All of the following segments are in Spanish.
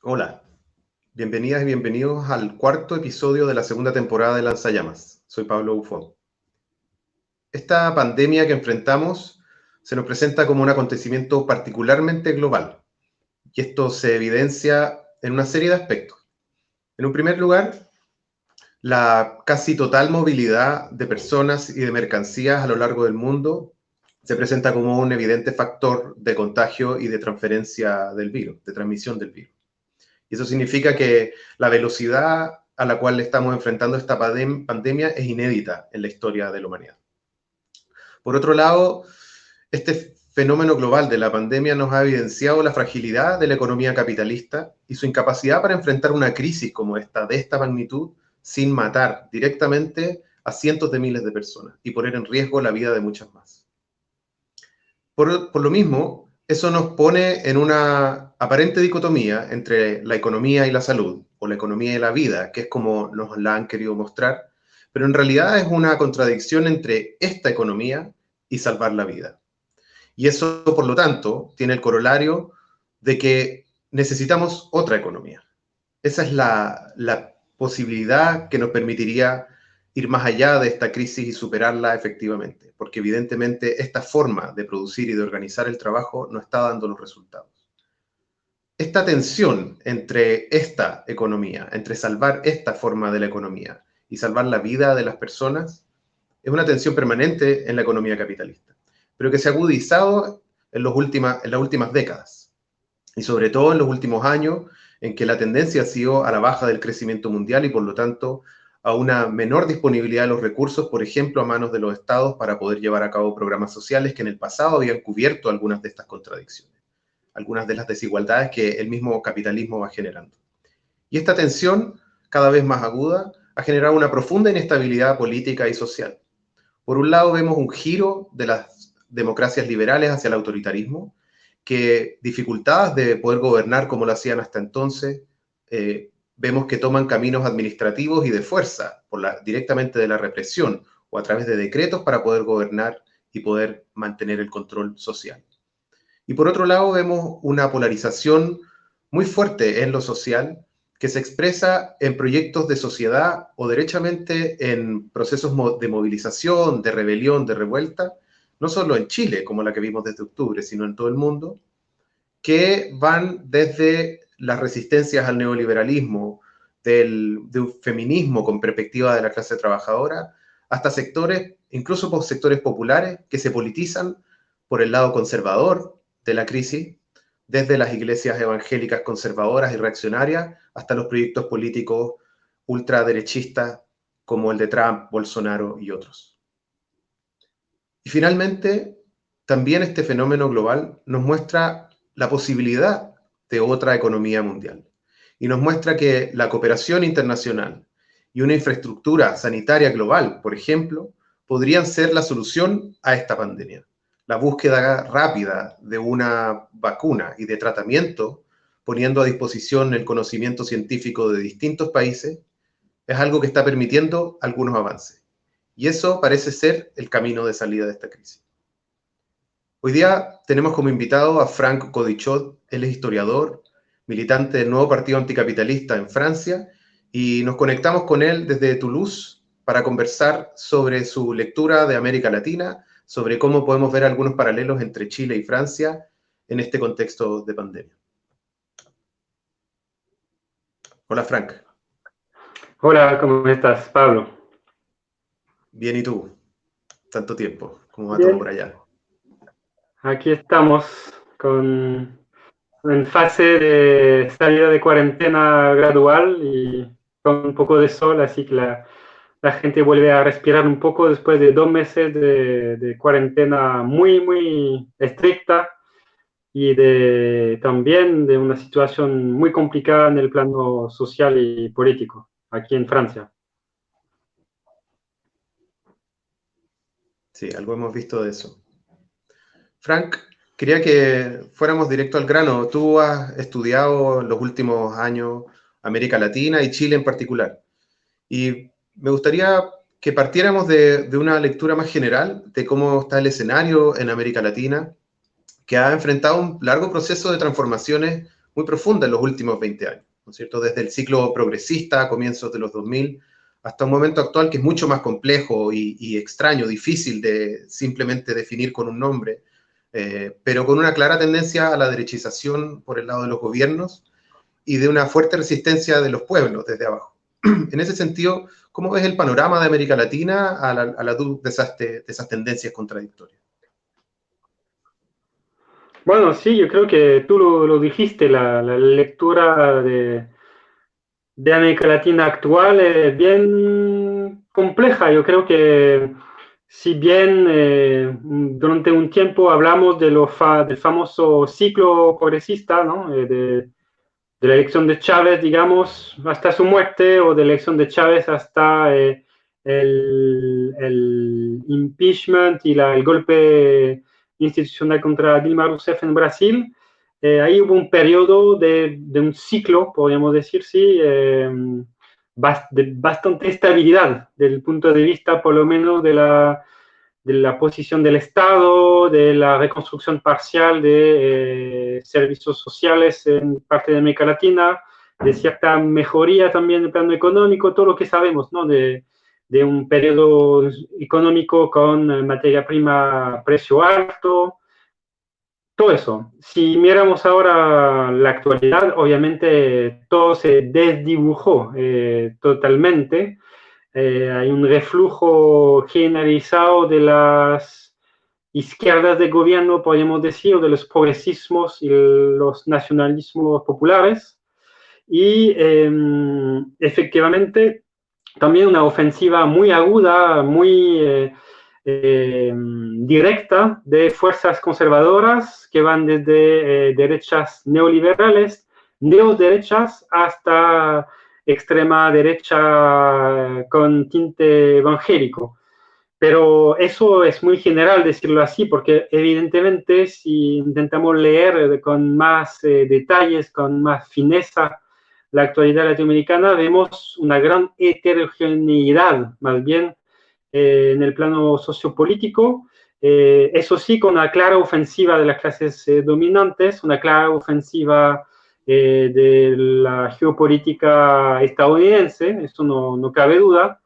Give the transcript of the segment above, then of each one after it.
Hola, bienvenidas y bienvenidos al cuarto episodio de la segunda temporada de Lanzallamas. Soy Pablo Bufón. Esta pandemia que enfrentamos se nos presenta como un acontecimiento particularmente global, y esto se evidencia en una serie de aspectos. En un primer lugar, la casi total movilidad de personas y de mercancías a lo largo del mundo se presenta como un evidente factor de contagio y de transferencia del virus, de transmisión del virus. Y eso significa que la velocidad a la cual estamos enfrentando esta pandemia es inédita en la historia de la humanidad. Por otro lado, este fenómeno global de la pandemia nos ha evidenciado la fragilidad de la economía capitalista y su incapacidad para enfrentar una crisis como esta, de esta magnitud, sin matar directamente a cientos de miles de personas y poner en riesgo la vida de muchas más. Por lo mismo, eso nos pone en una aparente dicotomía entre la economía y la salud, o la economía y la vida, que es como nos la han querido mostrar, pero en realidad es una contradicción entre esta economía y salvar la vida. Y eso, por lo tanto, tiene el corolario de que necesitamos otra economía. Esa es la posibilidad que nos permitiría ir más allá de esta crisis y superarla efectivamente, porque evidentemente esta forma de producir y de organizar el trabajo no está dando los resultados. Esta tensión entre esta economía, entre salvar esta forma de la economía y salvar la vida de las personas, es una tensión permanente en la economía capitalista, pero que se ha agudizado en las últimas décadas y sobre todo en los últimos años, en que la tendencia ha sido a la baja del crecimiento mundial y por lo tanto a una menor disponibilidad de los recursos, por ejemplo, a manos de los estados para poder llevar a cabo programas sociales que en el pasado habían cubierto algunas de estas contradicciones, algunas de las desigualdades que el mismo capitalismo va generando. Y esta tensión, cada vez más aguda, ha generado una profunda inestabilidad política y social. Por un lado, vemos un giro de las democracias liberales hacia el autoritarismo, que dificultadas de poder gobernar como lo hacían hasta entonces, vemos que toman caminos administrativos y de fuerza, directamente de la represión o a través de decretos para poder gobernar y poder mantener el control social. Y por otro lado, vemos una polarización muy fuerte en lo social que se expresa en proyectos de sociedad o derechamente en procesos de movilización, de rebelión, de revuelta, no solo en Chile, como la que vimos desde octubre, sino en todo el mundo, que van desde las resistencias al neoliberalismo, de un feminismo con perspectiva de la clase trabajadora, hasta sectores, incluso por sectores populares, que se politizan por el lado conservador de la crisis, desde las iglesias evangélicas conservadoras y reaccionarias hasta los proyectos políticos ultraderechistas como el de Trump, Bolsonaro y otros. Y finalmente, también este fenómeno global nos muestra la posibilidad de otra economía mundial y nos muestra que la cooperación internacional y una infraestructura sanitaria global, por ejemplo, podrían ser la solución a esta pandemia. La búsqueda rápida de una vacuna y de tratamiento, poniendo a disposición el conocimiento científico de distintos países, es algo que está permitiendo algunos avances. Y eso parece ser el camino de salida de esta crisis. Hoy día tenemos como invitado a Franck Codichot. Él es historiador, militante del nuevo partido anticapitalista en Francia, y nos conectamos con él desde Toulouse para conversar sobre su lectura de América Latina, sobre cómo podemos ver algunos paralelos entre Chile y Francia en este contexto de pandemia. Hola, Franck. Hola, ¿cómo estás, Pablo? Bien, ¿y tú? Tanto tiempo. ¿Cómo va todo por Bien, allá? aquí estamos en fase de salida de cuarentena gradual y con un poco de sol, así que la gente vuelve a respirar un poco después de 2 meses de cuarentena muy estricta y también de una situación muy complicada en el plano social y político aquí en Francia. Sí, algo hemos visto de eso. Frank, quería que fuéramos directo al grano. Tú has estudiado en los últimos años América Latina y Chile en particular. Y me gustaría que partiéramos de una lectura más general de cómo está el escenario en América Latina, que ha enfrentado un largo proceso de transformaciones muy profunda en los últimos 20 años, ¿no es cierto? Desde el ciclo progresista a comienzos de los 2000 hasta un momento actual que es mucho más complejo y extraño, difícil de simplemente definir con un nombre, pero con una clara tendencia a la derechización por el lado de los gobiernos y de una fuerte resistencia de los pueblos desde abajo. En ese sentido, ¿cómo ves el panorama de América Latina a la luz de esas tendencias contradictorias? Bueno, sí, yo creo que tú lo dijiste, la lectura de América Latina actual es bien compleja. Yo creo que si bien durante un tiempo hablamos del famoso ciclo progresista, ¿no? De la elección de Chávez, digamos, hasta su muerte, o de la elección de Chávez hasta el impeachment y el golpe institucional contra Dilma Rousseff en Brasil. Ahí hubo un periodo de un ciclo, podríamos decir, sí, de bastante estabilidad desde el punto de vista, por lo menos, de la posición del Estado, de la reconstrucción parcial de servicios sociales en parte de América Latina, de cierta mejoría también del plano económico, todo lo que sabemos, ¿no? De un periodo económico con materia prima a precio alto, todo eso. Si miramos ahora la actualidad, obviamente todo se desdibujó totalmente. Hay un reflujo generalizado de las izquierdas de gobierno, podemos decir, de los progresismos y los nacionalismos populares. Y efectivamente, también una ofensiva muy aguda, muy directa de fuerzas conservadoras que van desde derechas neoliberales, neoderechas, hasta extrema derecha con tinte evangélico. Pero eso es muy general decirlo así, porque evidentemente si intentamos leer con más detalles, con más fineza la actualidad latinoamericana, vemos una gran heterogeneidad, más bien en el plano sociopolítico. Eso sí, con una clara ofensiva de las clases dominantes, una clara ofensiva de la geopolítica estadounidense, eso no cabe duda.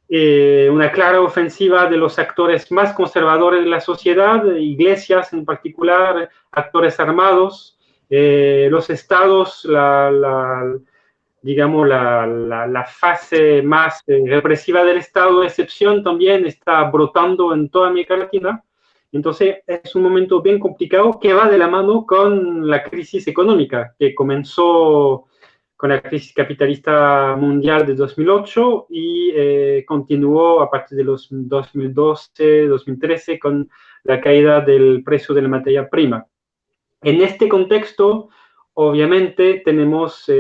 Una clara ofensiva de los actores más conservadores de la sociedad, iglesias en particular, actores armados, los estados, digamos, la fase más represiva del estado de excepción también está brotando en toda América Latina. Entonces es un momento bien complicado que va de la mano con la crisis económica que comenzó con la crisis capitalista mundial de 2008 y continuó a partir de los 2012, 2013 con la caída del precio de la materia prima. En este contexto, obviamente, tenemos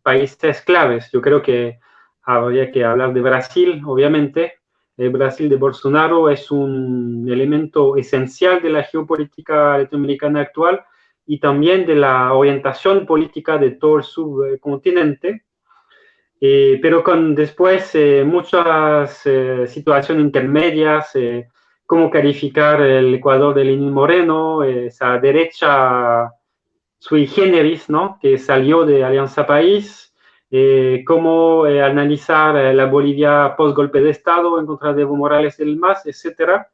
países claves. Yo creo que habría que hablar de Brasil, obviamente. El Brasil de Bolsonaro es un elemento esencial de la geopolítica latinoamericana actual y también de la orientación política de todo el subcontinente, pero con después muchas situaciones intermedias, cómo calificar el Ecuador de Lenín Moreno, esa derecha sui generis, ¿no? Que salió de Alianza País, cómo analizar la Bolivia post-golpe de Estado en contra de Evo Morales y el MAS, etcétera.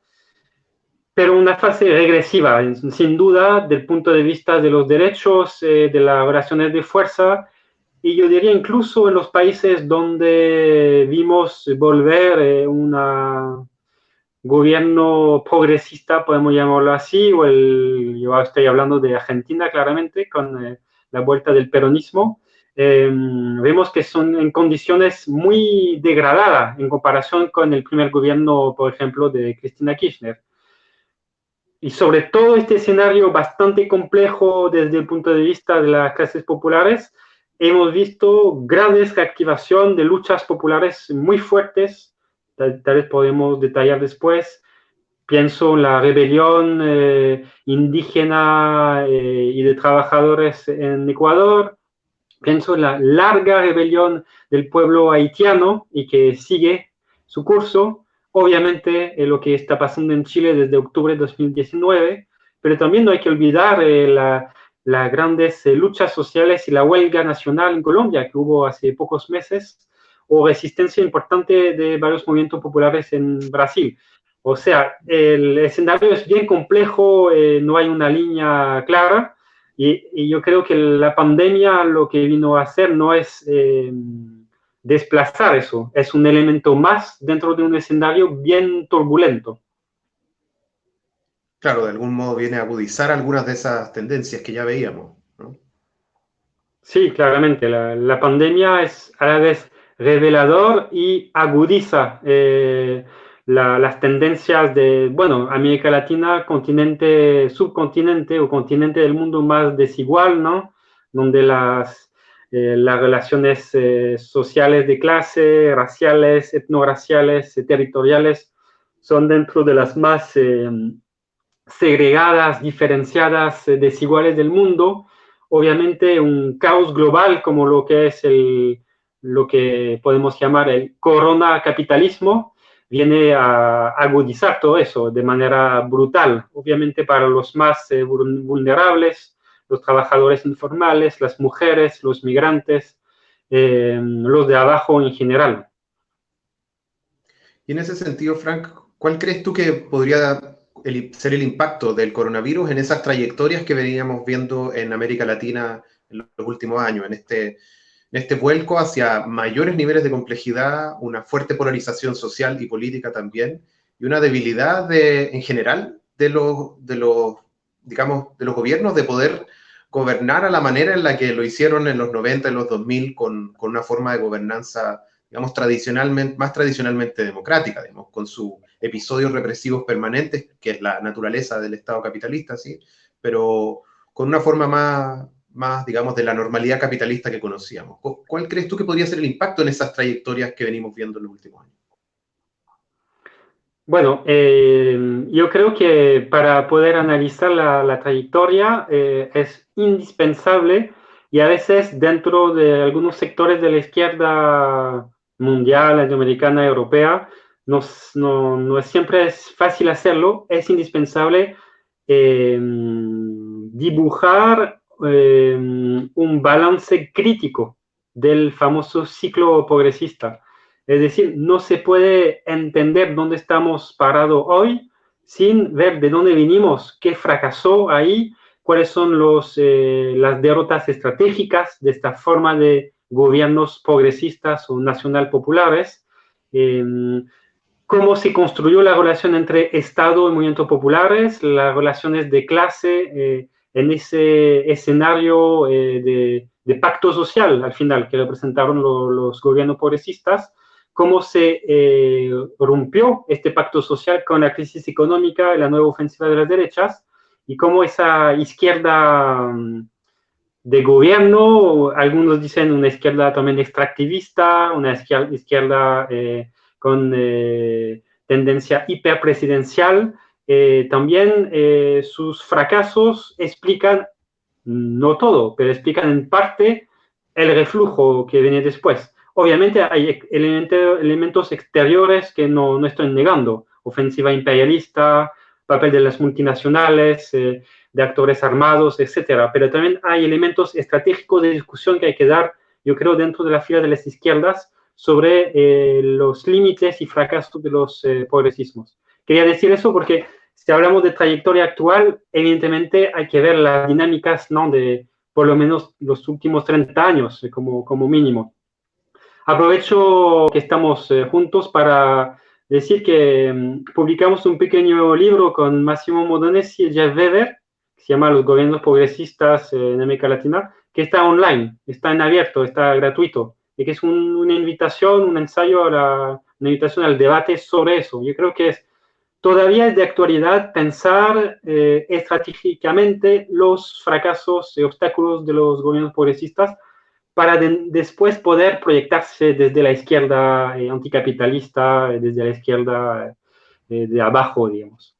Pero una fase regresiva, sin duda, del punto de vista de los derechos, de las relaciones de fuerza, y yo diría incluso en los países donde vimos volver un gobierno progresista, podemos llamarlo así, yo estoy hablando de Argentina claramente, con la vuelta del peronismo, vemos que son en condiciones muy degradadas en comparación con el primer gobierno, por ejemplo, de Cristina Kirchner. Y sobre todo este escenario bastante complejo desde el punto de vista de las clases populares, hemos visto grandes reactivación de luchas populares muy fuertes, tal vez podemos detallar después. Pienso en la rebelión indígena y de trabajadores en Ecuador, pienso en la larga rebelión del pueblo haitiano y que sigue su curso, obviamente lo que está pasando en Chile desde octubre de 2019, pero también no hay que olvidar las grandes luchas sociales y la huelga nacional en Colombia que hubo hace pocos meses, o resistencia importante de varios movimientos populares en Brasil. O sea, el escenario es bien complejo, no hay una línea clara, y yo creo que la pandemia lo que vino a hacer no es desplazar eso, es un elemento más dentro de un escenario bien turbulento. Claro, de algún modo viene a agudizar algunas de esas tendencias que ya veíamos, ¿no? Sí, claramente, la pandemia es a la vez revelador y agudiza las tendencias de, bueno, América Latina, continente, subcontinente o continente del mundo más desigual, ¿no? Donde las relaciones sociales de clase, raciales, etnorraciales, territoriales, son dentro de las más segregadas, diferenciadas, desiguales del mundo. Obviamente un caos global como lo que es lo que podemos llamar el corona capitalismo viene a agudizar todo eso de manera brutal, obviamente para los más vulnerables, los trabajadores informales, las mujeres, los migrantes, los de abajo en general. Y en ese sentido, Frank, ¿cuál crees tú que podría ser el impacto del coronavirus en esas trayectorias que veníamos viendo en América Latina en los últimos años, en este vuelco hacia mayores niveles de complejidad, una fuerte polarización social y política también, y una debilidad en general digamos, de los gobiernos de poder gobernar a la manera en la que lo hicieron en los 90 y los 2000 con una forma de gobernanza, digamos, más tradicionalmente democrática, digamos, con sus episodios represivos permanentes, que es la naturaleza del Estado capitalista, ¿sí? Pero con una forma más, digamos, de la normalidad capitalista que conocíamos. ¿Cuál crees tú que podría ser el impacto en esas trayectorias que venimos viendo en los últimos años? Bueno, yo creo que para poder analizar la trayectoria es indispensable y a veces dentro de algunos sectores de la izquierda mundial, latinoamericana, europea, no es siempre es fácil hacerlo, es indispensable dibujar un balance crítico del famoso ciclo progresista. Es decir, no se puede entender dónde estamos parados hoy sin ver de dónde vinimos, qué fracasó ahí, cuáles son las derrotas estratégicas de esta forma de gobiernos progresistas o nacional populares, eh, cómo se construyó la relación entre Estado y movimientos populares, las relaciones de clase en ese escenario de pacto social al final que representaron los gobiernos progresistas, cómo se rompió este pacto social con la crisis económica y la nueva ofensiva de las derechas, y cómo esa izquierda de gobierno, algunos dicen una izquierda también extractivista, una izquierda con tendencia hiperpresidencial, también sus fracasos explican, no todo, pero explican en parte el reflujo que viene después. Obviamente hay elementos exteriores que no estoy negando, ofensiva imperialista, papel de las multinacionales, de actores armados, etcétera. Pero también hay elementos estratégicos de discusión que hay que dar, yo creo, dentro de la fila de las izquierdas sobre los límites y fracasos de los progresismos. Quería decir eso porque si hablamos de trayectoria actual, evidentemente hay que ver las dinámicas, ¿no?, de por lo menos los últimos 30 años como mínimo. Aprovecho que estamos juntos para decir que publicamos un pequeño libro con Massimo Modonesi y Jeff Weber, que se llama Los gobiernos progresistas en América Latina, que está online, está en abierto, está gratuito, y que es una invitación, un ensayo, una invitación al debate sobre eso. Yo creo que todavía es de actualidad pensar estratégicamente los fracasos y obstáculos de los gobiernos progresistas para después poder proyectarse desde la izquierda anticapitalista, desde la izquierda de abajo, digamos.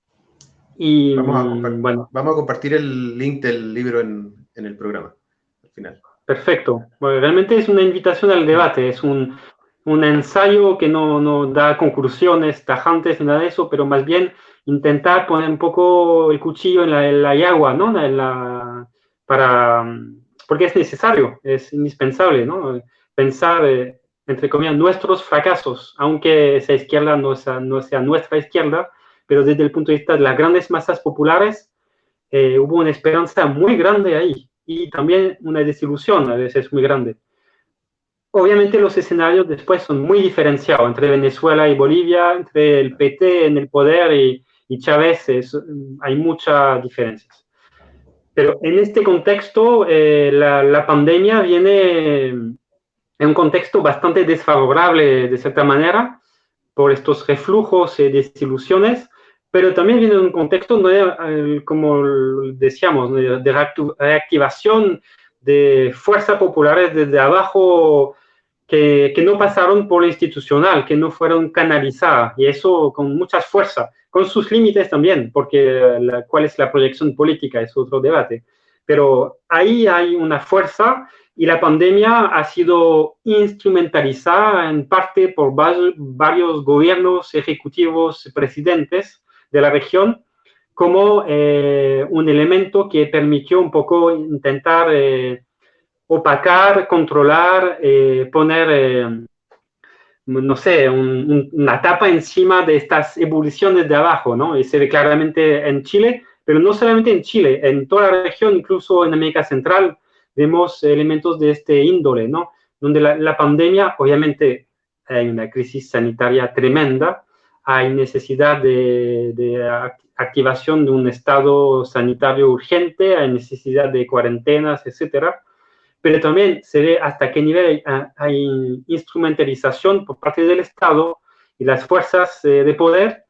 Y bueno. Vamos a compartir el link del libro en el programa, al final. Perfecto. Bueno, realmente es una invitación al debate, es un ensayo que no da conclusiones tajantes ni nada de eso, pero más bien intentar poner un poco el cuchillo en la yagua, ¿no? porque es necesario, es indispensable, ¿no? Pensar, entre comillas, nuestros fracasos, aunque esa izquierda no sea nuestra izquierda, pero desde el punto de vista de las grandes masas populares, hubo una esperanza muy grande ahí y también una desilusión a veces muy grande. Obviamente los escenarios después son muy diferenciados entre Venezuela y Bolivia, entre el PT en el poder y Chávez, hay muchas diferencias. Pero en este contexto, la pandemia viene en un contexto bastante desfavorable, de cierta manera, por estos reflujos y desilusiones, pero también viene en un contexto, como decíamos, de reactivación de fuerzas populares desde abajo que no pasaron por lo institucional, que no fueron canalizadas, y eso con muchas fuerzas, con sus límites también, porque cuál es la proyección política es otro debate. Pero ahí hay una fuerza y la pandemia ha sido instrumentalizada en parte por varios gobiernos ejecutivos, presidentes de la región, como un elemento que permitió un poco intentar opacar, controlar, poner, no sé, una tapa encima de estas ebulliciones de abajo, ¿no? Y se ve claramente en Chile, pero no solamente en Chile, en toda la región, incluso en América Central, vemos elementos de este índole, ¿no? Donde la pandemia, obviamente, hay una crisis sanitaria tremenda, hay necesidad de activación de un estado sanitario urgente, hay necesidad de cuarentenas, etcétera, pero también se ve hasta qué nivel hay instrumentalización por parte del Estado y las fuerzas de poder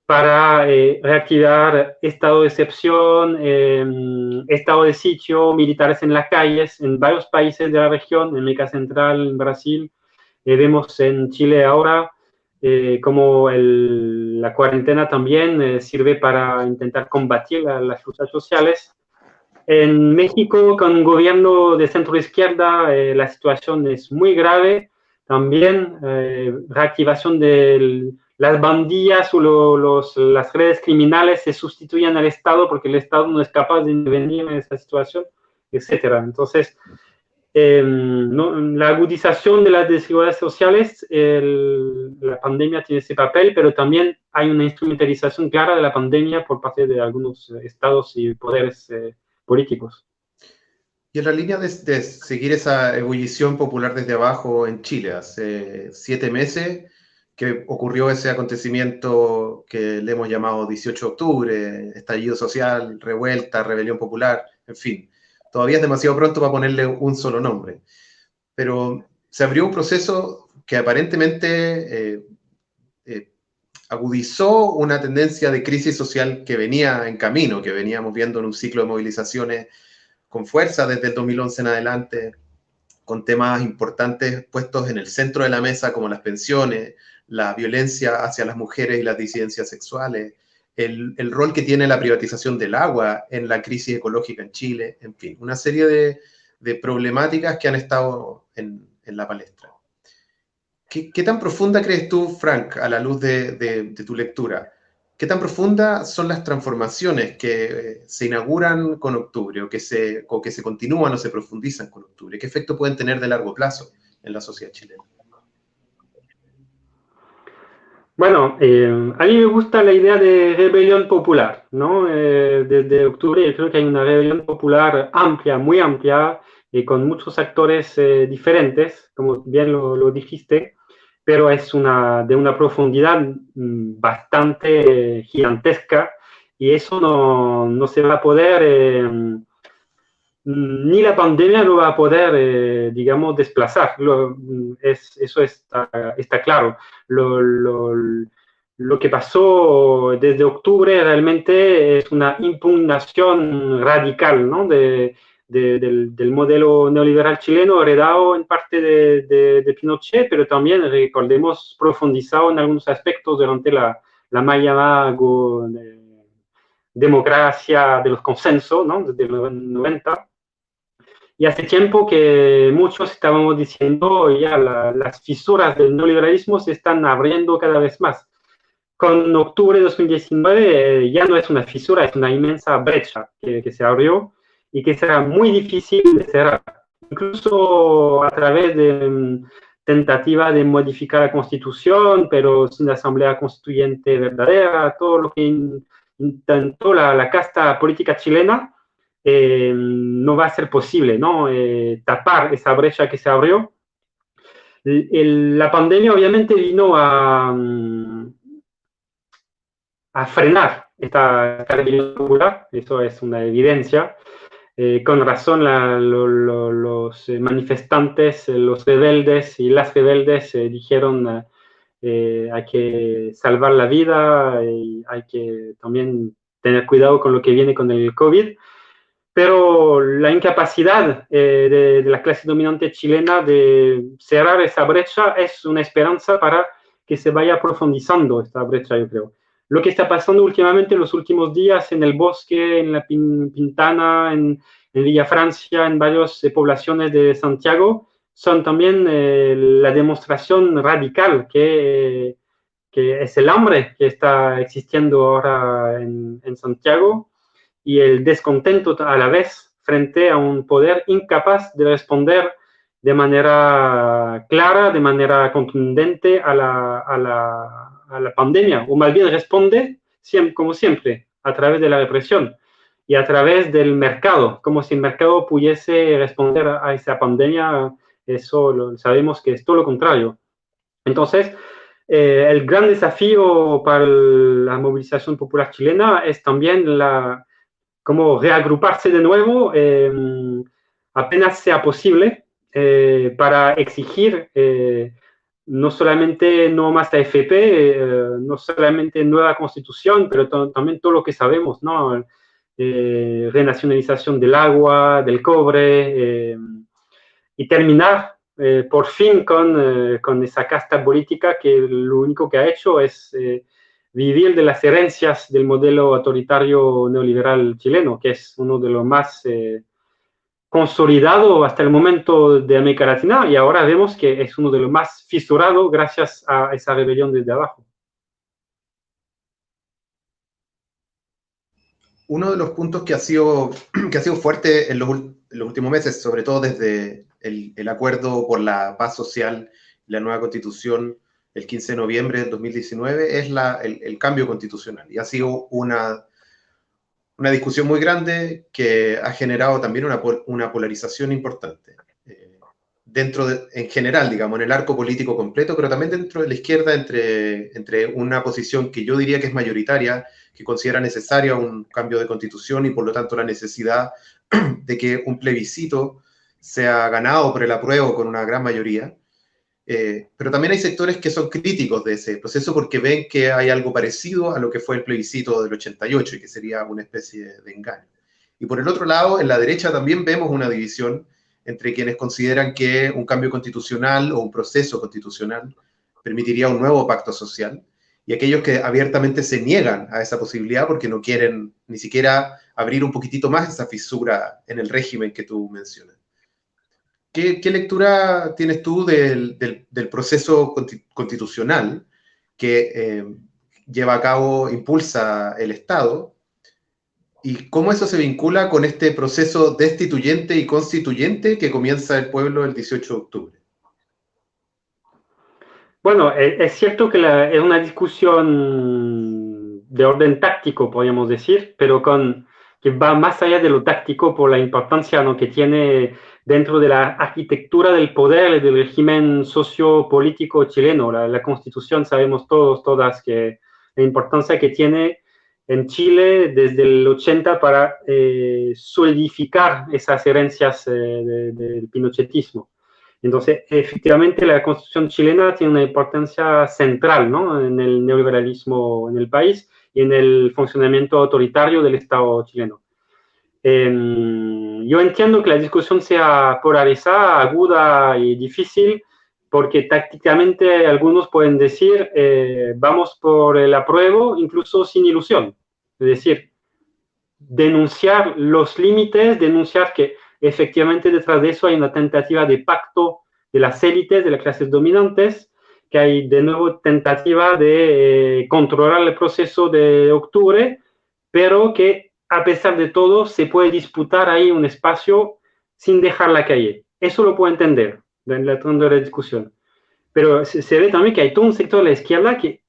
para reactivar estado de excepción, estado de sitio, militares en las calles, en varios países de la región, en América Central, en Brasil. Vemos en Chile ahora como la cuarentena también sirve para intentar combatir las luchas sociales. En México, con un gobierno de centro-izquierda, la situación es muy grave. También reactivación de las bandillas o las redes criminales se sustituyen al Estado porque el Estado no es capaz de intervenir en esa situación, etcétera. Entonces, la agudización de las desigualdades sociales, la pandemia tiene ese papel, pero también hay una instrumentalización clara de la pandemia por parte de algunos estados y poderes políticos. Y en la línea de seguir esa ebullición popular desde abajo en Chile, hace 7 meses que ocurrió ese acontecimiento que le hemos llamado 18 de octubre, estallido social, revuelta, rebelión popular, en fin. Todavía es demasiado pronto para ponerle un solo nombre. Pero se abrió un proceso que aparentemente agudizó una tendencia de crisis social que venía en camino, que veníamos viendo en un ciclo de movilizaciones con fuerza desde el 2011 en adelante, con temas importantes puestos en el centro de la mesa como las pensiones, la violencia hacia las mujeres y las disidencias sexuales, el rol que tiene la privatización del agua en la crisis ecológica en Chile, en fin, una serie de problemáticas que han estado en la palestra. ¿Qué tan profunda crees tú, Frank, a la luz de tu lectura? ¿Qué tan profundas son las transformaciones que se inauguran con octubre o que se continúan o se profundizan con octubre? ¿Qué efecto pueden tener de largo plazo en la sociedad chilena? Bueno, a mí me gusta la idea de rebelión popular, ¿no? Desde octubre yo creo que hay una rebelión popular amplia, muy amplia, con muchos actores diferentes, como bien lo dijiste, pero es de una profundidad bastante gigantesca y eso no se va a poder, ni la pandemia lo va a poder, digamos, desplazar. Eso está claro. Lo que pasó desde octubre realmente es una impugnación radical, ¿no? Del modelo neoliberal chileno, heredado en parte de Pinochet, pero también, recordemos, profundizado en algunos aspectos durante la mal llamada democracia de los consensos, ¿no? Desde los 90. Y hace tiempo que muchos estábamos diciendo ya las fisuras del neoliberalismo se están abriendo cada vez más. Con octubre de 2019 ya no es una fisura, es una inmensa brecha que se abrió y que será muy difícil de cerrar, incluso a través de tentativa de modificar la Constitución, pero sin asamblea constituyente verdadera, todo lo que intentó la casta política chilena, no va a ser posible, ¿no? Tapar esa brecha que se abrió. La pandemia obviamente vino a frenar esta rebelión popular, eso es una evidencia. Con razón los manifestantes, los rebeldes y las rebeldes dijeron hay que salvar la vida y hay que también tener cuidado con lo que viene con el COVID. Pero la incapacidad de la clase dominante chilena de cerrar esa brecha es una esperanza para que se vaya profundizando esta brecha, yo creo. Lo que está pasando últimamente en los últimos días en el Bosque, en la Pintana, en Villa Francia, en varias poblaciones de Santiago, son también la demostración radical que es el hambre que está existiendo ahora en Santiago y el descontento a la vez frente a un poder incapaz de responder de manera clara, de manera contundente a la pandemia, o más bien responde, como siempre, a través de la represión y a través del mercado, como si el mercado pudiese responder a esa pandemia. Eso sabemos que es todo lo contrario. Entonces, el gran desafío para la movilización popular chilena es también cómo reagruparse de nuevo apenas sea posible para exigir no solamente no más AFP, no solamente nueva constitución, pero también todo lo que sabemos, ¿no? Renacionalización del agua, del cobre, y terminar por fin con esa casta política que lo único que ha hecho es vivir de las herencias del modelo autoritario neoliberal chileno, que es uno de los más consolidado hasta el momento de América Latina, y ahora vemos que es uno de los más fisurados gracias a esa rebelión desde abajo. Uno de los puntos que ha sido fuerte en los últimos meses, sobre todo desde el acuerdo por la paz social y la nueva constitución el 15 de noviembre del 2019, es el cambio constitucional. Y ha sido una discusión muy grande que ha generado también una polarización importante. En general, digamos, en el arco político completo, pero también dentro de la izquierda, entre una posición que yo diría que es mayoritaria, que considera necesaria un cambio de constitución y por lo tanto la necesidad de que un plebiscito sea ganado por el apruebo con una gran mayoría. Pero también hay sectores que son críticos de ese proceso porque ven que hay algo parecido a lo que fue el plebiscito del 88 y que sería una especie de engaño. Y por el otro lado, en la derecha también vemos una división entre quienes consideran que un cambio constitucional o un proceso constitucional permitiría un nuevo pacto social, y aquellos que abiertamente se niegan a esa posibilidad porque no quieren ni siquiera abrir un poquitito más esa fisura en el régimen que tú mencionas. ¿Qué lectura tienes tú del proceso constitucional que lleva a cabo, impulsa el Estado? ¿Y cómo eso se vincula con este proceso destituyente y constituyente que comienza el pueblo el 18 de octubre? Bueno, es cierto que es una discusión de orden táctico, podríamos decir, pero que va más allá de lo táctico por la importancia, ¿no?, que tiene dentro de la arquitectura del poder y del régimen sociopolítico chileno. La Constitución, sabemos todas, que la importancia que tiene en Chile desde el 80 para solidificar esas herencias del pinochetismo. Entonces, efectivamente, la Constitución chilena tiene una importancia central, ¿no?, en el neoliberalismo en el país y en el funcionamiento autoritario del Estado chileno. Yo entiendo que la discusión sea polarizada, aguda y difícil, porque tácticamente algunos pueden decir, vamos por el apruebo, incluso sin ilusión. Es decir, denunciar los límites, denunciar que efectivamente detrás de eso hay una tentativa de pacto de las élites, de las clases dominantes, que hay de nuevo tentativa de controlar el proceso de octubre, pero que a pesar de todo, se puede disputar ahí un espacio sin dejar la calle. Eso lo puedo entender dentro de la discusión. Pero se ve también que hay todo un sector de la izquierda que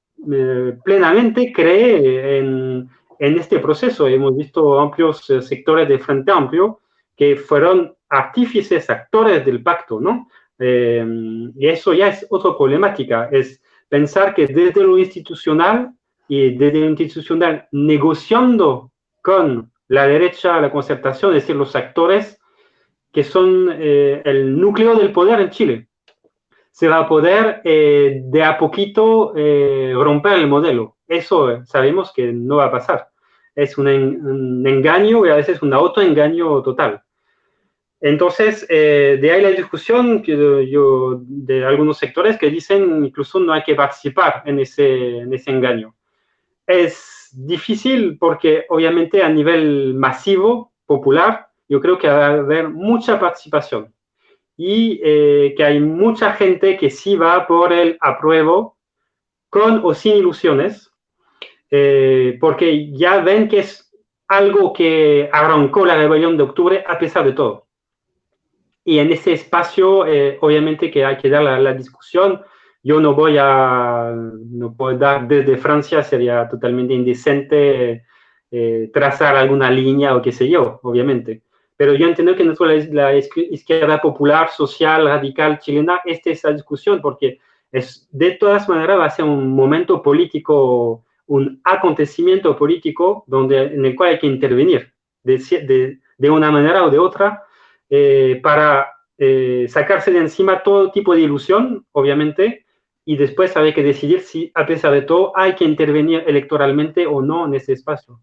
plenamente cree en este proceso. Hemos visto amplios sectores de Frente Amplio que fueron artífices, actores del pacto, ¿no? Y eso ya es otra problemática, es pensar que desde lo institucional y desde lo institucional negociando con la derecha, la concertación, es decir, los actores que son el núcleo del poder en Chile, se va a poder de a poquito romper el modelo. Eso sabemos que no va a pasar. Es un engaño y a veces un autoengaño total. Entonces, de ahí la discusión de algunos sectores que dicen incluso no hay que participar en ese engaño. Es difícil porque obviamente a nivel masivo, popular, yo creo que va a haber mucha participación y que hay mucha gente que sí va por el apruebo con o sin ilusiones, porque ya ven que es algo que arrancó la rebelión de octubre a pesar de todo. Y en ese espacio, obviamente que hay que dar la discusión. Yo no puedo dar desde Francia, sería totalmente indecente trazar alguna línea o qué sé yo, obviamente. Pero yo entiendo que la izquierda popular, social, radical chilena, esta es la discusión, porque de todas maneras va a ser un momento político, un acontecimiento político en el cual hay que intervenir de una manera o de otra para sacarse de encima todo tipo de ilusión, obviamente, y después hay que decidir si, a pesar de todo, hay que intervenir electoralmente o no en ese espacio.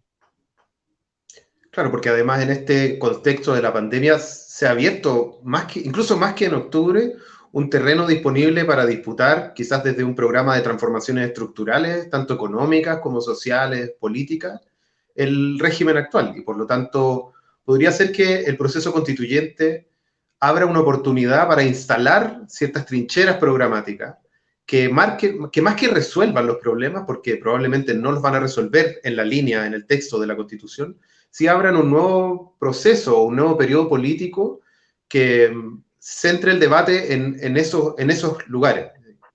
Claro, porque además en este contexto de la pandemia se ha abierto, incluso más que en octubre, un terreno disponible para disputar, quizás desde un programa de transformaciones estructurales, tanto económicas como sociales, políticas, el régimen actual. Y por lo tanto, podría ser que el proceso constituyente abra una oportunidad para instalar ciertas trincheras programáticas que más que resuelvan los problemas, porque probablemente no los van a resolver en la línea, en el texto de la Constitución, sí abran un nuevo proceso, un nuevo periodo político que centre el debate en esos lugares,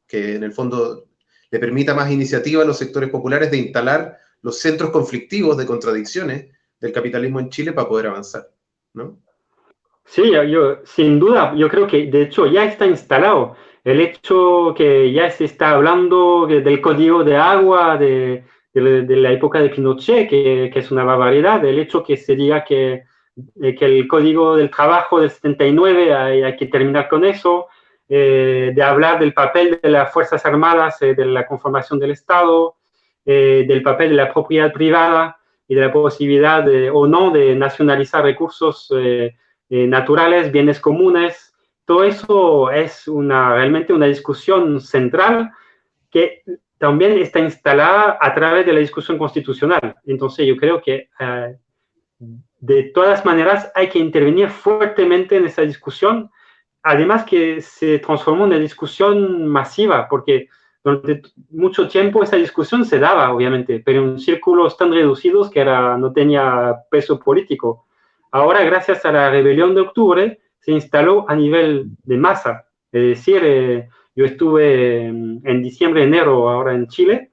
que en el fondo le permita más iniciativa a los sectores populares de instalar los centros conflictivos de contradicciones del capitalismo en Chile para poder avanzar, ¿no? Sí, sin duda, yo creo que de hecho ya está instalado el hecho que ya se está hablando del código de agua de la época de Pinochet, que es una barbaridad, el hecho que se diga que el código del trabajo del 79 hay que terminar con eso, de hablar del papel de las Fuerzas Armadas, de la conformación del Estado, del papel de la propiedad privada y de la posibilidad o no de nacionalizar recursos naturales, bienes comunes. Todo eso es realmente una discusión central que también está instalada a través de la discusión constitucional. Entonces yo creo que de todas maneras hay que intervenir fuertemente en esa discusión, además que se transformó en una discusión masiva, porque durante mucho tiempo esa discusión se daba, obviamente, pero en círculos tan reducidos que no tenía peso político. Ahora, gracias a la rebelión de octubre, se instaló a nivel de masa. Es decir, yo estuve en diciembre, enero, ahora en Chile,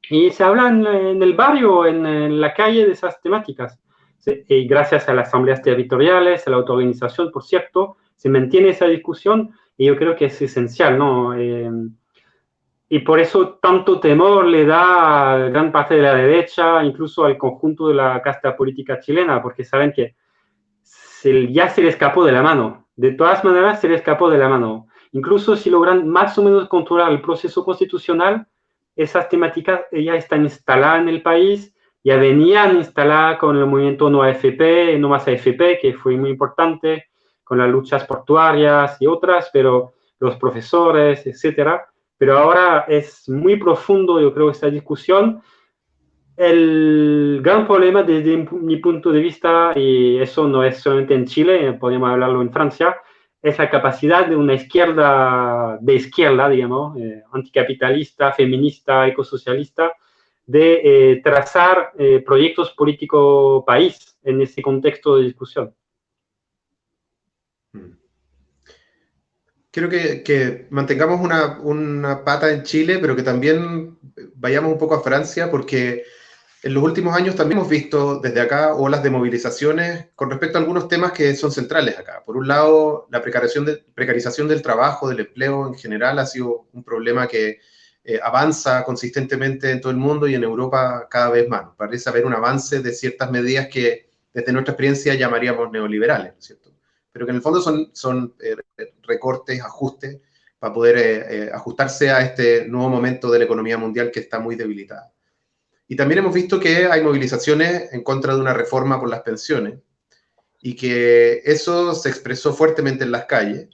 y se habla en el barrio, en la calle de esas temáticas. Y gracias a las asambleas territoriales, a la autoorganización, por cierto, se mantiene esa discusión y yo creo que es esencial, ¿no? Y por eso tanto temor le da a gran parte de la derecha, incluso al conjunto de la casta política chilena, porque saben que ya se le escapó de la mano. De todas maneras, se le escapó de la mano. Incluso si logran más o menos controlar el proceso constitucional, esas temáticas ya están instaladas en el país, ya venían instaladas con el movimiento No AFP, No Más AFP, que fue muy importante, con las luchas portuarias y otras, pero los profesores, etcétera. Pero ahora es muy profundo, yo creo, esta discusión. El gran problema desde mi punto de vista, y eso no es solamente en Chile, podemos hablarlo en Francia, es la capacidad de una izquierda, digamos, anticapitalista, feminista, ecosocialista, de trazar proyectos político país en ese contexto de discusión. Quiero que mantengamos una pata en Chile, pero que también vayamos un poco a Francia, porque en los últimos años también hemos visto desde acá olas de movilizaciones con respecto a algunos temas que son centrales acá. Por un lado, la precarización del trabajo, del empleo en general, ha sido un problema que avanza consistentemente en todo el mundo y en Europa cada vez más. Parece haber un avance de ciertas medidas que desde nuestra experiencia llamaríamos neoliberales, ¿no es cierto? Pero que en el fondo son recortes, ajustes, para poder ajustarse a este nuevo momento de la economía mundial que está muy debilitada. Y también hemos visto que hay movilizaciones en contra de una reforma por las pensiones y que eso se expresó fuertemente en las calles.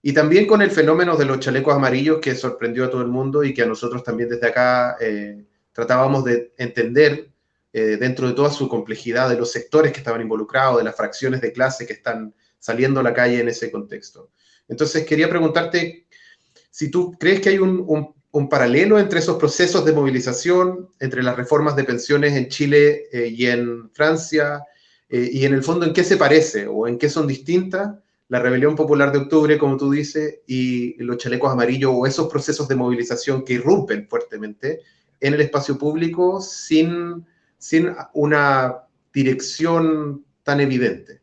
Y también con el fenómeno de los chalecos amarillos que sorprendió a todo el mundo y que a nosotros también desde acá tratábamos de entender dentro de toda su complejidad de los sectores que estaban involucrados, de las fracciones de clase que están saliendo a la calle en ese contexto. Entonces quería preguntarte si tú crees que hay un paralelo entre esos procesos de movilización, entre las reformas de pensiones en Chile y en Francia, y en el fondo en qué se parece o en qué son distintas la rebelión popular de octubre, como tú dices, y los chalecos amarillos o esos procesos de movilización que irrumpen fuertemente en el espacio público sin una dirección tan evidente.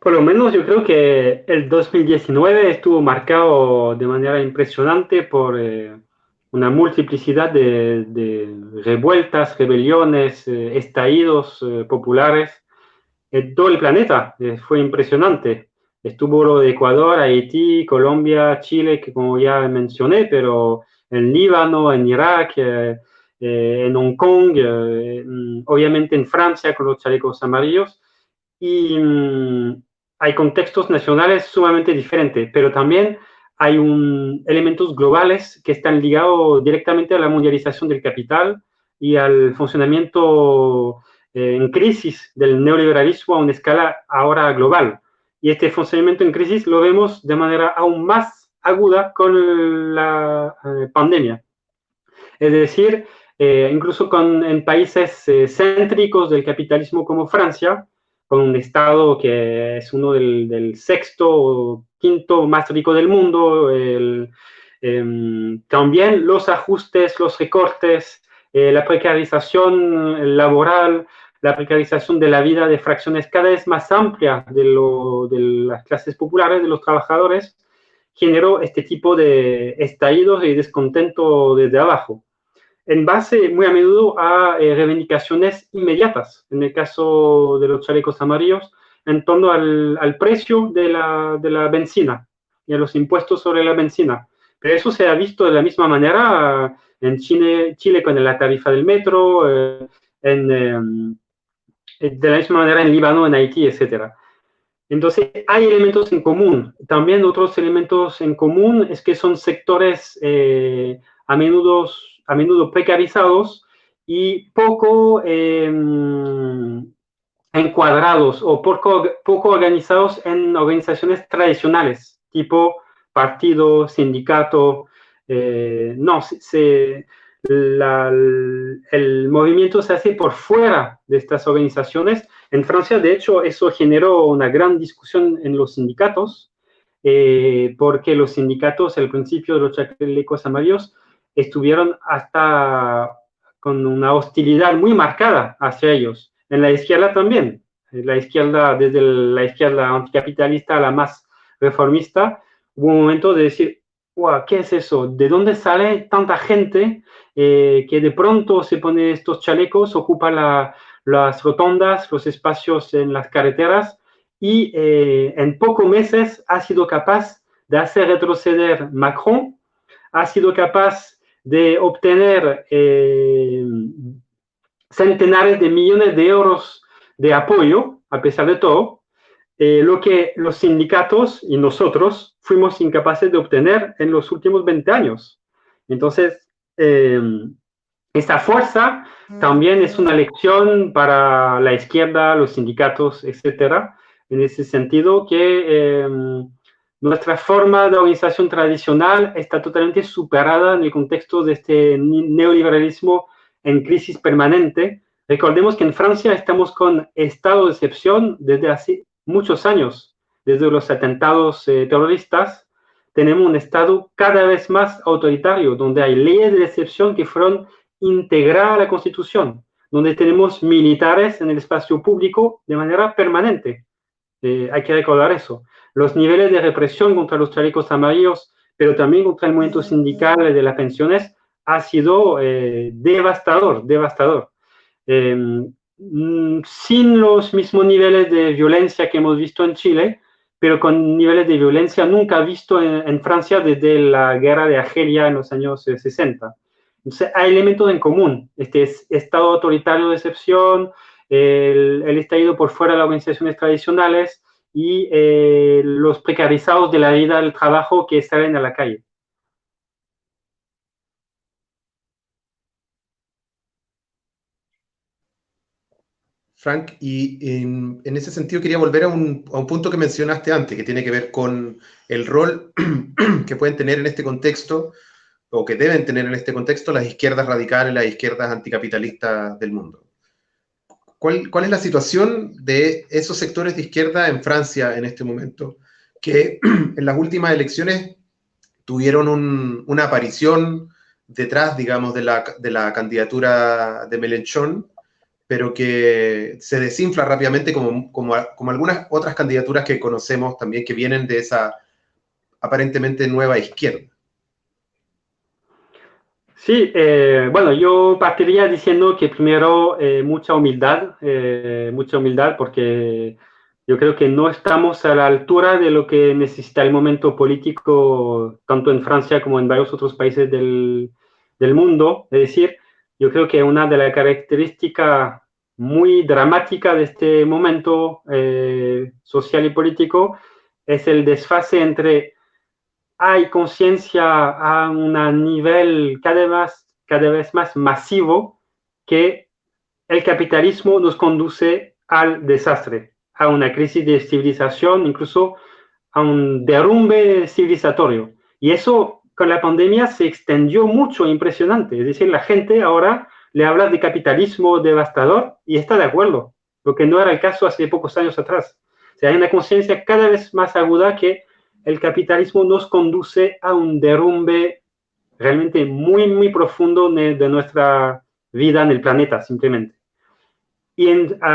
Por lo menos yo creo que el 2019 estuvo marcado de manera impresionante por una multiplicidad de revueltas, rebeliones, estallidos populares en todo el planeta. Fue impresionante. Estuvo lo de Ecuador, Haití, Colombia, Chile, que como ya mencioné, pero en Líbano, en Irak, en Hong Kong, obviamente en Francia con los chalecos amarillos. Y hay contextos nacionales sumamente diferentes, pero también hay elementos globales que están ligados directamente a la mundialización del capital y al funcionamiento en crisis del neoliberalismo a una escala ahora global. Y este funcionamiento en crisis lo vemos de manera aún más aguda con la pandemia. Es decir, incluso en países céntricos del capitalismo como Francia, con un Estado que es uno del sexto o quinto más rico del mundo, también los ajustes, los recortes, la precarización laboral, la precarización de la vida de fracciones cada vez más amplias de las clases populares, de los trabajadores, generó este tipo de estallidos y descontento desde abajo, en base muy a menudo a reivindicaciones inmediatas, en el caso de los chalecos amarillos, en torno al precio de la benzina y a los impuestos sobre la benzina. Pero eso se ha visto de la misma manera en Chile con la tarifa del metro, de la misma manera en Líbano, en Haití, etc. Entonces, hay elementos en común. También otros elementos en común es que son sectores a menudo precarizados y poco encuadrados o poco organizados en organizaciones tradicionales, tipo partido, sindicato. No, el movimiento se hace por fuera de estas organizaciones. En Francia, de hecho, eso generó una gran discusión en los sindicatos, porque los sindicatos, al principio de los chalecos amarillos, estuvieron hasta con una hostilidad muy marcada hacia ellos. En la izquierda también. La izquierda, desde la izquierda anticapitalista a la más reformista, hubo un momento de decir, wow, ¿qué es eso? ¿De dónde sale tanta gente que de pronto se pone estos chalecos, ocupa las rotondas, los espacios en las carreteras y en pocos meses ha sido capaz de hacer retroceder Macron, ha sido capaz de obtener centenares de millones de euros de apoyo, a pesar de todo, lo que los sindicatos y nosotros fuimos incapaces de obtener en los últimos 20 años. Entonces, esta fuerza también es una lección para la izquierda, los sindicatos, etcétera, en ese sentido que nuestra forma de organización tradicional está totalmente superada en el contexto de este neoliberalismo en crisis permanente. Recordemos que en Francia estamos con estado de excepción desde hace muchos años, desde los atentados terroristas. Tenemos un estado cada vez más autoritario, donde hay leyes de excepción que fueron integradas a la Constitución, donde tenemos militares en el espacio público de manera permanente. Hay que recordar eso. Los niveles de represión contra los chalecos amarillos, pero también contra el movimiento sindical de las pensiones, ha sido devastador, devastador. Sin los mismos niveles de violencia que hemos visto en Chile, pero con niveles de violencia nunca visto en Francia desde la guerra de Argelia en los años 60. Entonces, hay elementos en común. Este estado autoritario de excepción, el estallido por fuera de las organizaciones tradicionales y los precarizados de la vida del trabajo que salen a la calle. Frank, y en ese sentido quería volver a un punto que mencionaste antes, que tiene que ver con el rol que pueden tener en este contexto, o que deben tener en este contexto, las izquierdas radicales, las izquierdas anticapitalistas del mundo. ¿Cuál es la situación de esos sectores de izquierda en Francia en este momento? Que en las últimas elecciones tuvieron una aparición detrás, digamos, de la candidatura de Mélenchon, pero que se desinfla rápidamente como algunas otras candidaturas que conocemos también que vienen de esa aparentemente nueva izquierda. Sí, bueno, yo partiría diciendo que primero mucha humildad, porque yo creo que no estamos a la altura de lo que necesita el momento político, tanto en Francia como en varios otros países del mundo. Es decir, yo creo que una de las características muy dramáticas de este momento social y político es el desfase entre hay conciencia a un nivel cada vez más masivo que el capitalismo nos conduce al desastre, a una crisis de civilización, incluso a un derrumbe civilizatorio. Y eso con la pandemia se extendió mucho, impresionante. Es decir, la gente ahora le habla de capitalismo devastador y está de acuerdo, lo que no era el caso hace pocos años atrás. O sea, hay una conciencia cada vez más aguda que el capitalismo nos conduce a un derrumbe realmente muy, muy profundo de nuestra vida en el planeta, simplemente. Y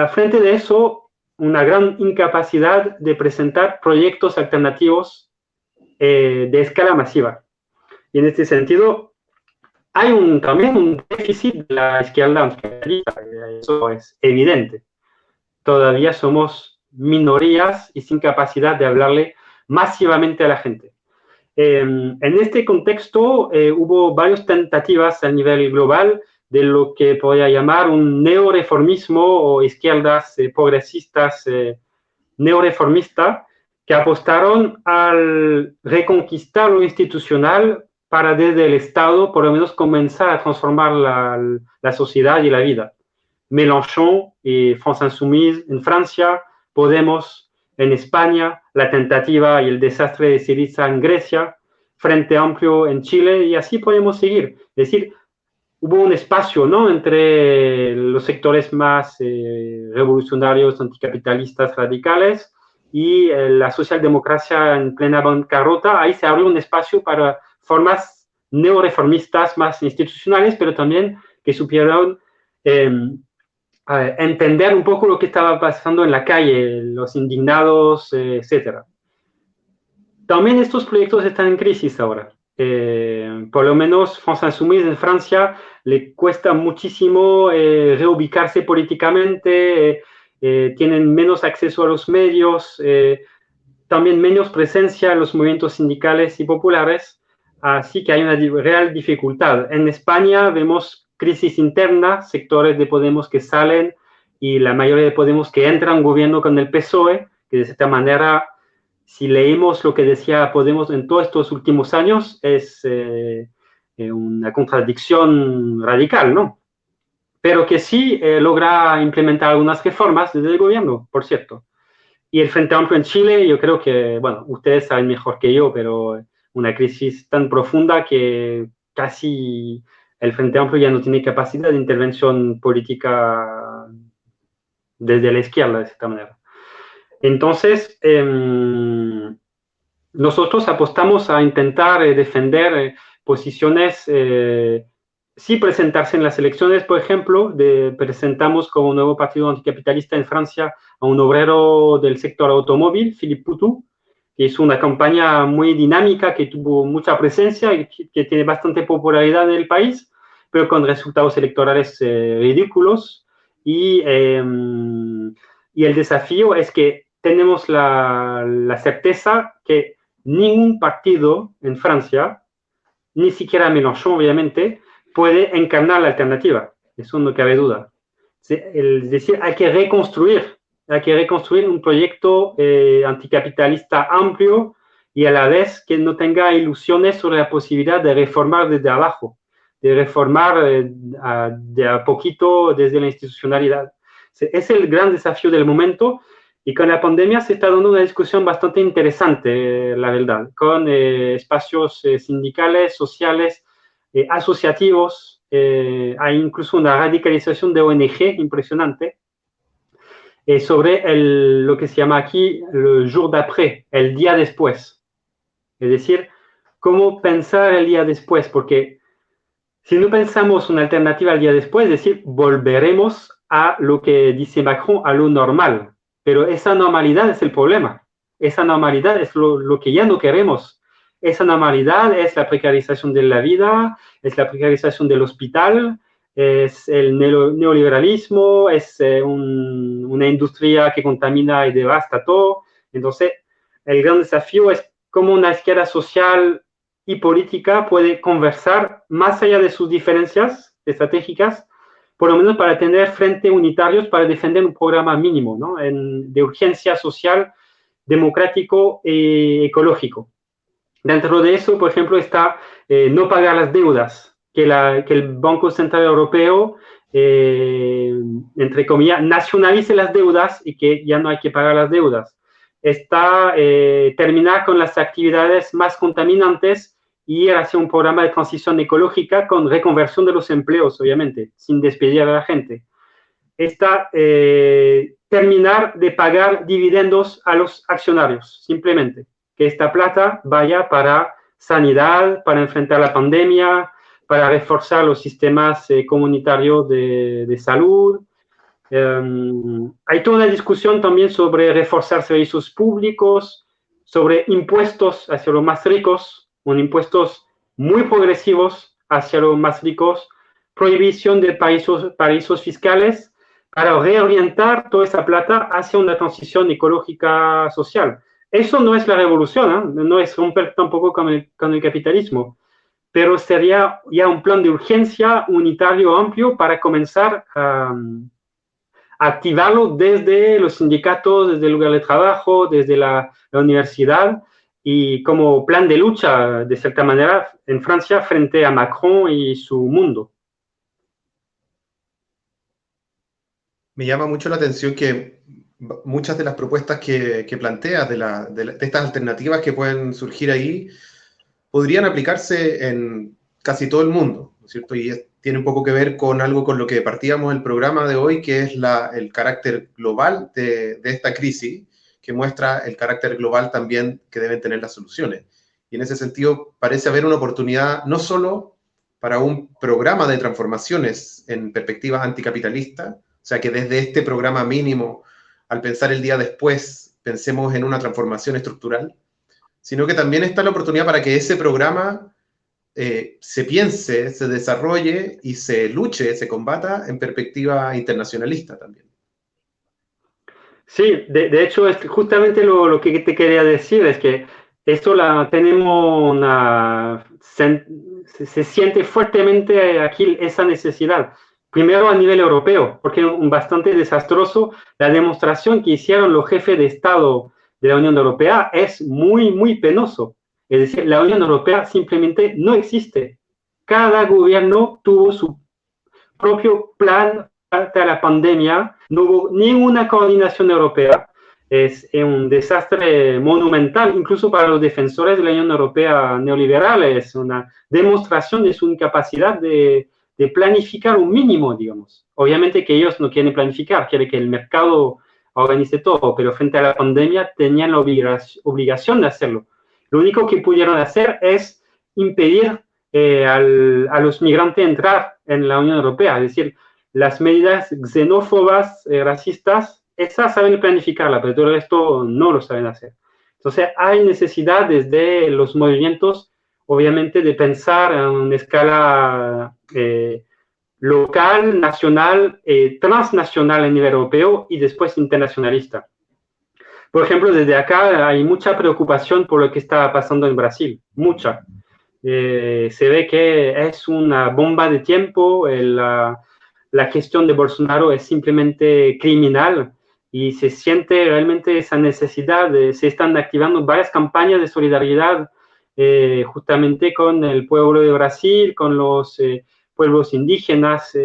frente de eso, una gran incapacidad de presentar proyectos alternativos de escala masiva. Y en este sentido, hay también un déficit de la izquierda anticapitalistas, eso es evidente. Todavía somos minorías y sin capacidad de hablarle masivamente a la gente. En este contexto hubo varias tentativas a nivel global de lo que podría llamar un neoreformismo o izquierdas progresistas neoreformistas que apostaron al reconquistar lo institucional para desde el Estado por lo menos comenzar a transformar la sociedad y la vida. Mélenchon y France Insoumise en Francia, Podemos en España, la tentativa y el desastre de Syriza en Grecia, Frente Amplio en Chile, y así podemos seguir. Es decir, hubo un espacio, ¿no?, entre los sectores más revolucionarios, anticapitalistas, radicales, y la socialdemocracia en plena bancarrota. Ahí se abrió un espacio para formas neoreformistas más institucionales, pero también que supieron entender un poco lo que estaba pasando en la calle, los indignados, etc. También estos proyectos están en crisis ahora. Por lo menos France Insoumise en Francia le cuesta muchísimo reubicarse políticamente, tienen menos acceso a los medios, también menos presencia en los movimientos sindicales y populares, así que hay una real dificultad. En España vemos crisis interna, sectores de Podemos que salen y la mayoría de Podemos que entran gobierno con el PSOE, que de esta manera, si leímos lo que decía Podemos en todos estos últimos años, es una contradicción radical, ¿no? Pero que sí logra implementar algunas reformas desde el gobierno, por cierto. Y el Frente Amplio en Chile, yo creo que, bueno, ustedes saben mejor que yo, pero una crisis tan profunda que casi el Frente Amplio ya no tiene capacidad de intervención política desde la izquierda, de esta manera. Entonces, nosotros apostamos a intentar defender posiciones, sí presentarse en las elecciones, por ejemplo, presentamos como nuevo partido anticapitalista en Francia a un obrero del sector automóvil, Philippe Poutou, que hizo una campaña muy dinámica, que tuvo mucha presencia y que tiene bastante popularidad en el país, pero con resultados electorales ridículos. Y el desafío es que tenemos la certeza que ningún partido en Francia, ni siquiera Mélenchon, obviamente, puede encarnar la alternativa. Eso no cabe duda. Es decir, hay que reconstruir un proyecto anticapitalista amplio y a la vez que no tenga ilusiones sobre la posibilidad de reformar desde abajo, de reformar de a poquito desde la institucionalidad. Es el gran desafío del momento. Y con la pandemia se está dando una discusión bastante interesante, la verdad, con espacios sindicales, sociales, asociativos. Hay incluso una radicalización de ONG impresionante sobre lo que se llama aquí el jour d'après, el día después. Es decir, cómo pensar el día después, porque si no pensamos una alternativa al día después, es decir, volveremos a lo que dice Macron, a lo normal. Pero esa normalidad es el problema. Esa normalidad es lo que ya no queremos. Esa normalidad es la precarización de la vida, es la precarización del hospital, es el neoliberalismo, es una industria que contamina y devasta todo. Entonces, el gran desafío es cómo una izquierda social y política puede conversar más allá de sus diferencias estratégicas, por lo menos para tener frente unitarios para defender un programa mínimo, ¿no? De urgencia social, democrático y ecológico. Dentro de eso, por ejemplo, está no pagar las deudas, que el Banco Central Europeo, entre comillas, nacionalice las deudas y que ya no hay que pagar las deudas. Está terminar con las actividades más contaminantes y ir hacia un programa de transición ecológica con reconversión de los empleos, obviamente, sin despedir a la gente. Está terminar de pagar dividendos a los accionarios, simplemente. Que esta plata vaya para sanidad, para enfrentar la pandemia, para reforzar los sistemas comunitarios de salud. Hay toda una discusión también sobre reforzar servicios públicos, sobre impuestos hacia los más ricos, impuestos muy progresivos hacia los más ricos, prohibición de paraísos fiscales para reorientar toda esa plata hacia una transición ecológica social. Eso no es la revolución, no es romper tampoco con el capitalismo, pero sería ya un plan de urgencia unitario amplio para comenzar a activarlo desde los sindicatos, desde el lugar de trabajo, desde la universidad y como plan de lucha, de cierta manera, en Francia frente a Macron y su mundo. Me llama mucho la atención que muchas de las propuestas que planteas, de estas alternativas que pueden surgir ahí, podrían aplicarse en casi todo el mundo, ¿no es cierto? Y tiene un poco que ver con algo con lo que partíamos el programa de hoy, que es el carácter global de esta crisis, que muestra el carácter global también que deben tener las soluciones. Y en ese sentido parece haber una oportunidad no solo para un programa de transformaciones en perspectiva anticapitalista, o sea, que desde este programa mínimo, al pensar el día después, pensemos en una transformación estructural, sino que también está la oportunidad para que ese programa se piense, se desarrolle y se luche, se combata en perspectiva internacionalista también. Sí, de hecho, es justamente lo que te quería decir, es que esto tenemos se siente fuertemente aquí esa necesidad. Primero a nivel europeo, porque es bastante desastroso la demostración que hicieron los jefes de Estado de la Unión Europea es muy, muy penoso. Es decir, la Unión Europea simplemente no existe. Cada gobierno tuvo su propio plan ante la pandemia, no hubo ninguna coordinación europea. es un desastre monumental, incluso para los defensores de la Unión Europea neoliberal, es una demostración de su incapacidad de planificar un mínimo, digamos. Obviamente que ellos no quieren planificar, quieren que el mercado organice todo, pero frente a la pandemia tenían la obligación de hacerlo. Lo único que pudieron hacer es impedir a los migrantes entrar en la Unión Europea, es decir, las medidas xenófobas, racistas, esas saben planificarla, pero todo el resto no lo saben hacer. Entonces, hay necesidad desde los movimientos, obviamente, de pensar en una escala local, nacional, transnacional a nivel europeo y después internacionalista. Por ejemplo, desde acá hay mucha preocupación por lo que está pasando en Brasil, mucha. Se ve que es una bomba de tiempo, la gestión de Bolsonaro es simplemente criminal y se siente realmente esa necesidad, se están activando varias campañas de solidaridad justamente con el pueblo de Brasil, con los pueblos indígenas,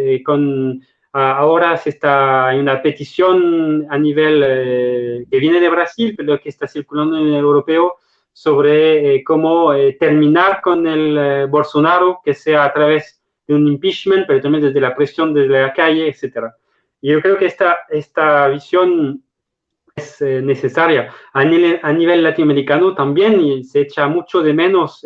ahora hay una petición a nivel que viene de Brasil, pero que está circulando en el europeo, sobre cómo terminar con el Bolsonaro, que sea a través de un impeachment, pero también desde la presión desde la calle, etc. Y yo creo que esta visión es necesaria. A nivel latinoamericano también se echa mucho de menos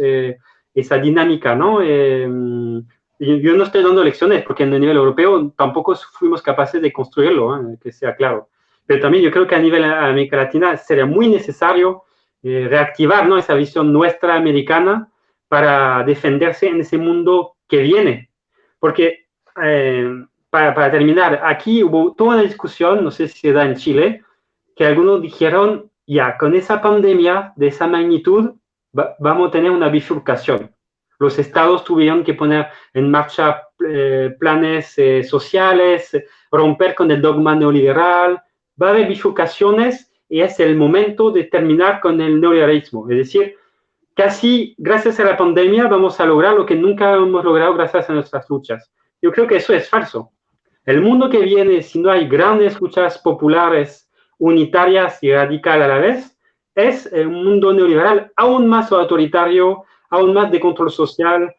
esa dinámica, ¿no? Yo no estoy dando lecciones porque en el nivel europeo tampoco fuimos capaces de construirlo, que sea claro. Pero también yo creo que a nivel América Latina sería muy necesario reactivar, ¿no?, esa visión nuestra americana para defenderse en ese mundo que viene. Porque, para terminar, aquí hubo toda una discusión, no sé si se da en Chile, que algunos dijeron, ya, con esa pandemia de esa magnitud, vamos a tener una bifurcación. Los estados tuvieron que poner en marcha planes sociales, romper con el dogma neoliberal, va a haber bifurcaciones y es el momento de terminar con el neoliberalismo. Es decir, casi gracias a la pandemia vamos a lograr lo que nunca hemos logrado gracias a nuestras luchas. Yo creo que eso es falso. El mundo que viene, si no hay grandes luchas populares, unitarias y radicales a la vez, es un mundo neoliberal aún más autoritario, aún más de control social,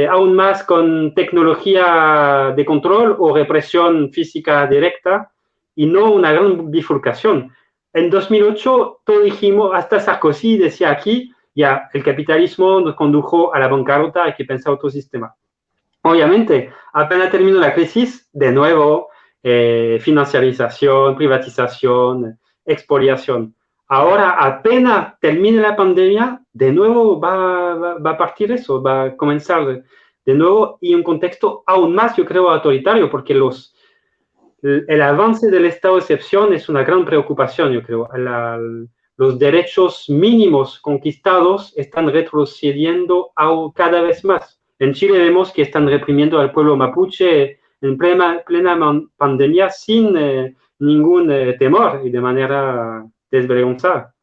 aún más con tecnología de control o represión física directa, y no una gran bifurcación. En 2008, todos dijimos, hasta Sarkozy decía aquí, ya, el capitalismo nos condujo a la bancarrota, hay que pensar otro sistema. Obviamente, apenas terminó la crisis, de nuevo, financiarización, privatización, expoliación. Ahora, apenas termine la pandemia, de nuevo va a partir eso, va a comenzar de nuevo, y un contexto aún más, yo creo, autoritario, porque el avance del estado de excepción es una gran preocupación, yo creo. Los derechos mínimos conquistados están retrocediendo cada vez más. En Chile vemos que están reprimiendo al pueblo mapuche en plena pandemia sin ningún temor y de manera desvergonzada.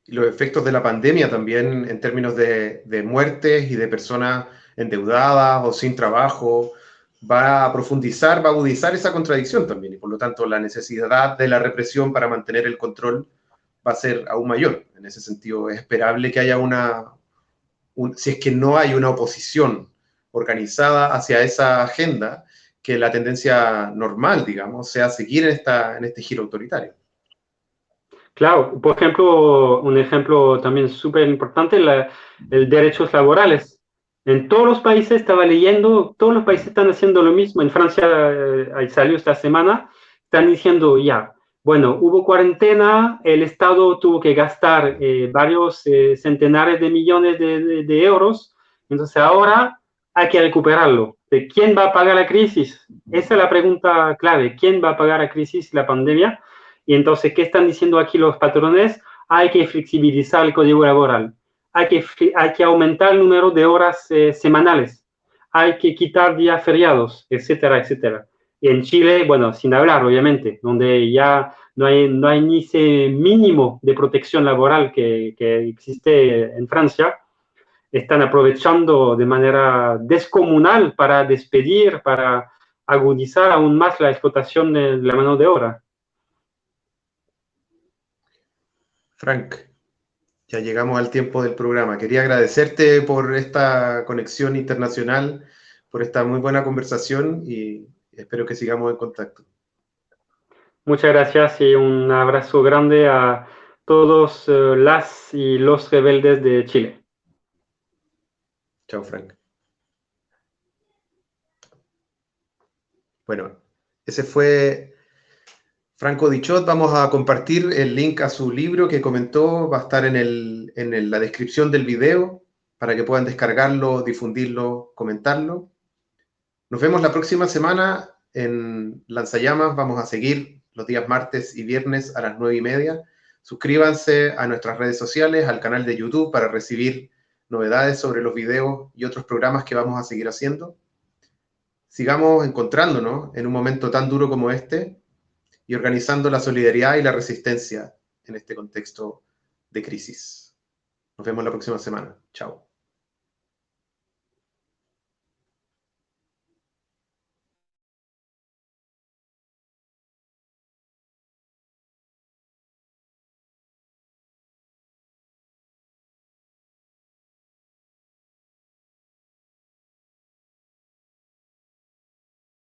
Y los efectos de la pandemia también en términos de muertes y de personas endeudadas o sin trabajo, va a profundizar, va a agudizar esa contradicción también, y por lo tanto la necesidad de la represión para mantener el control va a ser aún mayor. En ese sentido, es esperable que haya si es que no hay una oposición organizada hacia esa agenda, que la tendencia normal, digamos, sea seguir en este giro autoritario. Claro, por ejemplo, un ejemplo también súper importante, el derechos laborales. En todos los países, estaba leyendo, todos los países están haciendo lo mismo. En Francia, ahí salió esta semana, están diciendo ya, bueno, hubo cuarentena, el Estado tuvo que gastar varios centenares de millones de euros, entonces ahora hay que recuperarlo. ¿De quién va a pagar la crisis? Esa es la pregunta clave. ¿Quién va a pagar la crisis y la pandemia? Y entonces, ¿qué están diciendo aquí los patrones? Hay que flexibilizar el código laboral, hay que aumentar el número de horas semanales, hay que quitar días feriados, etcétera, etcétera. Y en Chile, bueno, sin hablar, obviamente, donde ya no hay ni ese mínimo de protección laboral que existe en Francia, están aprovechando de manera descomunal para despedir, para agudizar aún más la explotación de la mano de obra. Frank, ya llegamos al tiempo del programa. Quería agradecerte por esta conexión internacional, por esta muy buena conversación y espero que sigamos en contacto. Muchas gracias y un abrazo grande a todos las y los rebeldes de Chile. Chao, Frank. Bueno, ese fue Franco Dichot. Vamos a compartir el link a su libro que comentó. Va a estar en la descripción del video para que puedan descargarlo, difundirlo, comentarlo. Nos vemos la próxima semana en Lanzallamas. Vamos a seguir los días martes y viernes a las 9:30. Suscríbanse a nuestras redes sociales, al canal de YouTube para recibir novedades sobre los videos y otros programas que vamos a seguir haciendo. Sigamos encontrándonos en un momento tan duro como este y organizando la solidaridad y la resistencia en este contexto de crisis. Nos vemos la próxima semana. Chao.